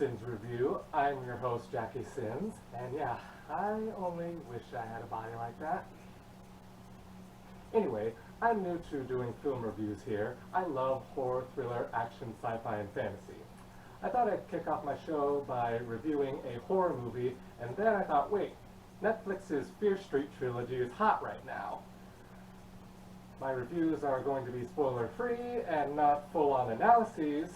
Sins Review. I'm your host, Jackie Sins, and yeah, I only wish I had a body like that. Anyway, I'm new to doing film reviews here. I love horror, thriller, action, sci-fi, and fantasy. I thought I'd kick off my show by reviewing a horror movie, and then I thought, wait, Netflix's Fear Street trilogy is hot right now. My reviews are going to be spoiler-free and not full-on analyses,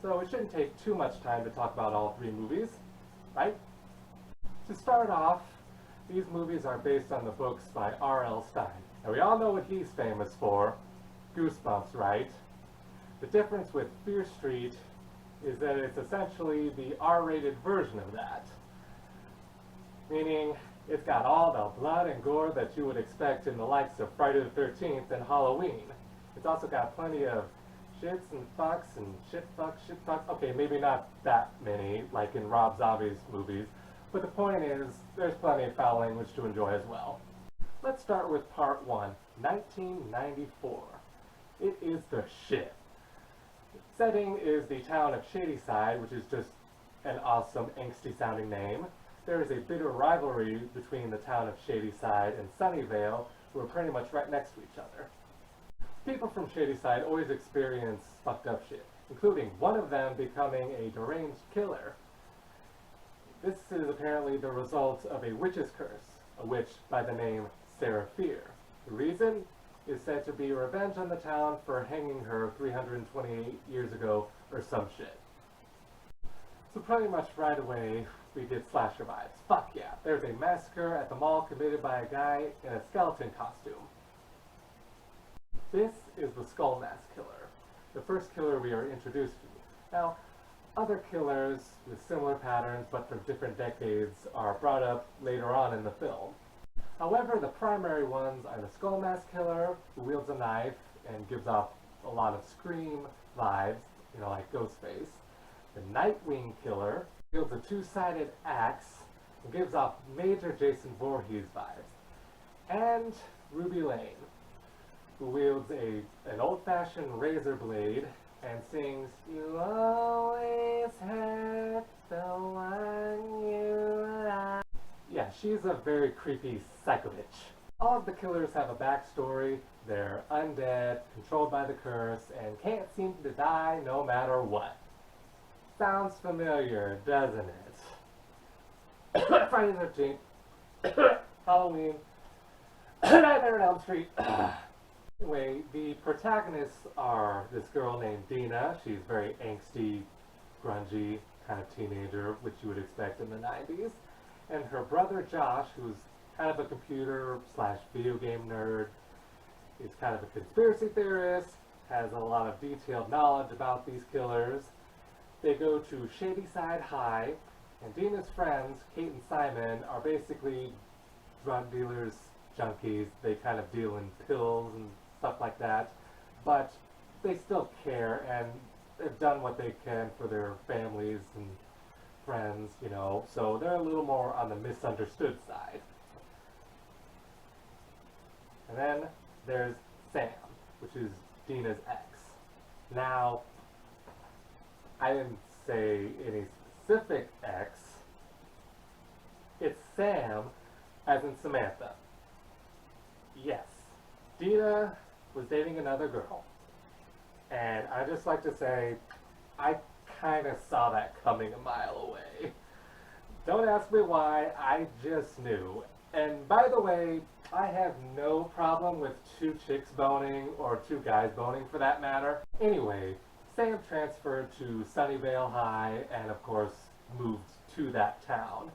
so it shouldn't take too much time to talk about all three movies, right? To start off, these movies are based on the books by R.L. Stine. Now we all know what he's famous for, Goosebumps, right? The difference with Fear Street is that it's essentially the R-rated version of that. Meaning, it's got all the blood and gore that you would expect in the likes of Friday the 13th and Halloween. It's also got plenty of shits and fucks and shit fucks. Okay, maybe not that many, like in Rob Zombie's movies, but the point is, there's plenty of foul language to enjoy as well. Let's start with part 1, 1994. It is the shit. Setting is the town of Shadyside, which is just an awesome, angsty sounding name. There is a bitter rivalry between the town of Shadyside and Sunnyvale, who are pretty much right next to each other. People from Shadyside always experience fucked up shit, including one of them becoming a deranged killer. This is apparently the result of a witch's curse, a witch by the name Sarah Fear. The reason is said to be revenge on the town for hanging her 328 years ago or some shit. So pretty much right away, we get slasher vibes. Fuck yeah, there's a massacre at the mall committed by a guy in a skeleton costume. This is the Skull Mask Killer, the first killer we are introduced to. Now, other killers with similar patterns but from different decades are brought up later on in the film. However, the primary ones are the Skull Mask Killer, who wields a knife and gives off a lot of Scream vibes, like Ghostface. The Nightwing Killer wields a two-sided axe and gives off major Jason Voorhees vibes. And Ruby Lane, who wields an old-fashioned razor blade and sings, "You always had the one you like." Yeah, she's a very creepy psycho bitch. All of the killers have a backstory. They're undead, controlled by the curse, and can't seem to die no matter what. Sounds familiar, doesn't it? Friday the 13th, Halloween, Nightmare on Elm Street. Anyway, the protagonists are this girl named Dina. She's very angsty, grungy, kind of teenager, which you would expect in the 90s. And her brother Josh, who's kind of a computer/video game nerd, is kind of a conspiracy theorist, has a lot of detailed knowledge about these killers. They go to Shadyside High, and Dina's friends, Kate and Simon, are basically drug dealers, junkies. They kind of deal in pills and stuff like that, but they still care, and they've done what they can for their families and friends, so they're a little more on the misunderstood side. And then there's Sam, which is Dina's ex. Now, I didn't say any specific ex. It's Sam, as in Samantha. Yes, Dina was dating another girl. And I just like to say, I kind of saw that coming a mile away. Don't ask me why, I just knew. And by the way, I have no problem with two chicks boning, or two guys boning for that matter. Anyway, Sam transferred to Sunnyvale High and of course moved to that town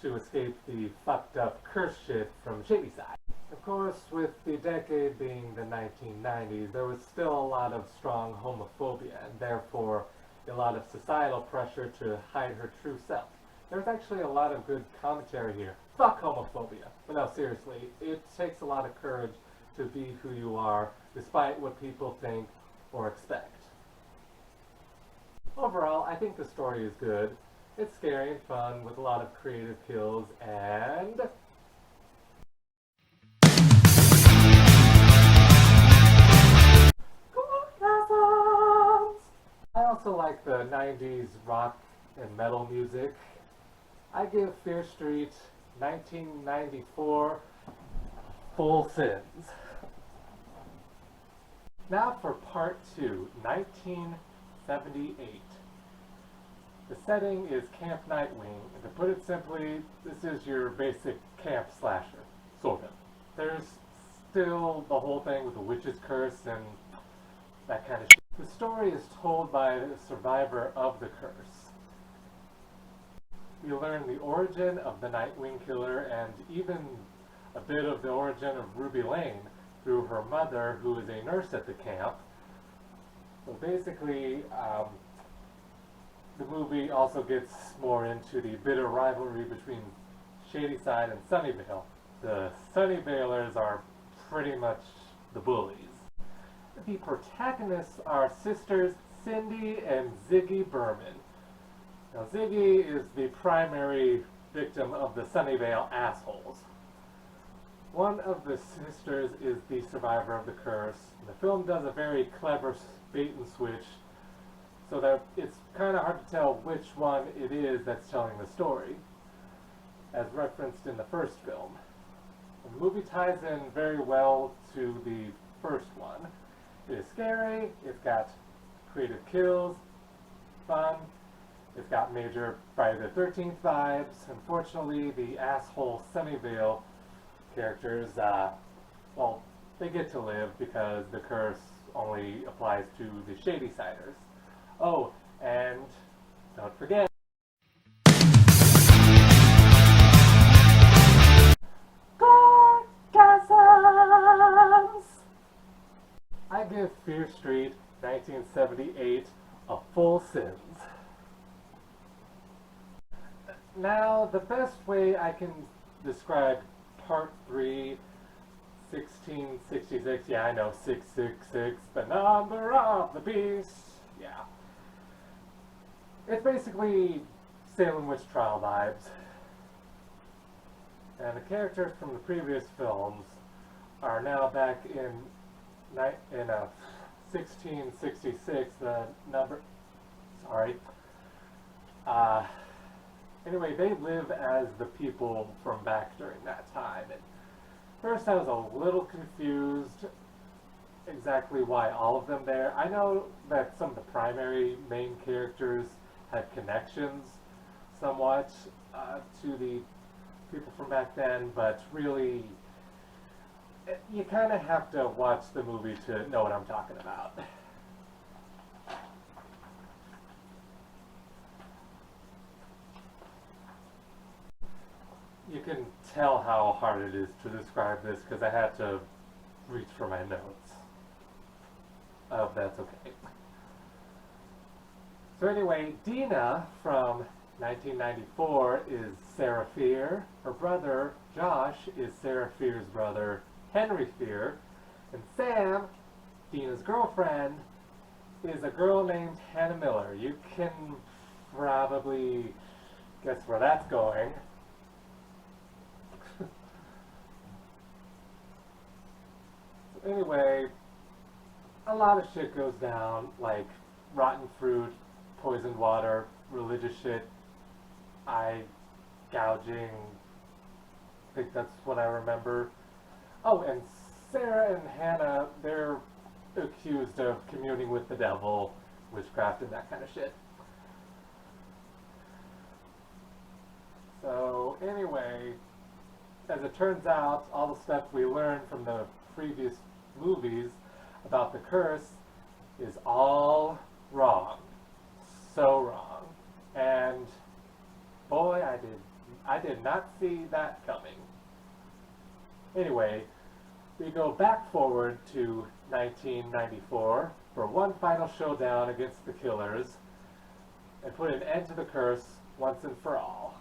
to escape the fucked up curse shit from Shadyside. Of course, with the decade being the 1990s, there was still a lot of strong homophobia and therefore a lot of societal pressure to hide her true self. There's actually a lot of good commentary here. Fuck homophobia. But no, seriously, it takes a lot of courage to be who you are, despite what people think or expect. Overall, I think the story is good. It's scary and fun with a lot of creative kills, and I also like like the 90s rock and metal music, I give Fear Street 1994 full sins. Now for part 2, 1978. The setting is Camp Nightwing, and to put it simply, this is your basic camp slasher, sort of. There's still the whole thing with the witch's curse and that kind of shit. The story is told by the survivor of the curse. We learn the origin of the Nightwing killer and even a bit of the origin of Ruby Lane through her mother, who is a nurse at the camp. So basically, the movie also gets more into the bitter rivalry between Shadyside and Sunnyvale. The Sunnyvalers are pretty much the bullies. The protagonists are sisters Cindy and Ziggy Berman. Now, Ziggy is the primary victim of the Sunnyvale assholes. One of the sisters is the survivor of the curse. The film does a very clever bait and switch so that it's kind of hard to tell which one it is that's telling the story, as referenced in the first film. The movie ties in very well to the first one. It is scary, it's got creative kills, fun, it's got major Friday the 13th vibes. Unfortunately, the asshole Sunnyvale characters, well, they get to live because the curse only applies to the Shadysiders. Oh, and don't forget, Gorgasms! I give Fear Street 1978 a full sins. Now, the best way I can describe Part 3, 1666, yeah, I know, 666, the number of the beast, yeah. It's basically Salem Witch Trial vibes. And the characters from the previous films are now back in 1666, the number, sorry. Anyway, they live as the people from back during that time. And first I was a little confused exactly why all of them there. I know that some of the primary main characters had connections somewhat to the people from back then, but really you kind of have to watch the movie to know what I'm talking about. You can tell how hard it is to describe this because I had to reach for my notes. Oh, that's okay. So anyway, Dina from 1994 is Sarah Fear. Her brother, Josh, is Sarah Fear's brother, Henry Fear. And Sam, Dina's girlfriend, is a girl named Hannah Miller. You can probably guess where that's going. Anyway, a lot of shit goes down, like rotten fruit, poisoned water, religious shit, eye gouging. I think that's what I remember. Oh, and Sarah and Hannah, they're accused of communing with the devil, witchcraft, and that kind of shit. So, anyway, as it turns out, all the stuff we learned from the previous movies about the curse is all wrong. So wrong. And boy, I did not see that coming. Anyway, we go back forward to 1994 for one final showdown against the killers and put an end to the curse once and for all.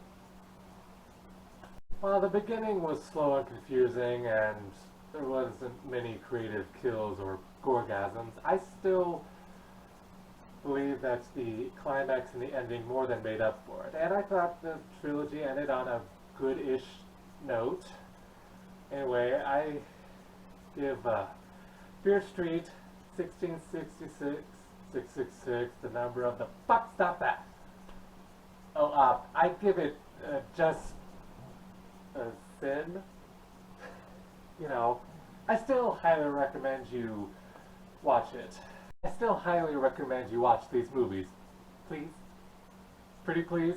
Well, the beginning was slow and confusing, and there wasn't many creative kills or gorgasms. I still believe that the climax and the ending more than made up for it. And I thought the trilogy ended on a good-ish note. Anyway, I give Fear Street 1666 666, the number of the fuck, stop that. Oh, I give it just a sin. You know, I still highly recommend you watch it. I still highly recommend you watch these movies. Please? Pretty please?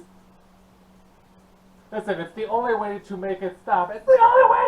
Listen, it's the only way to make it stop. It's the only way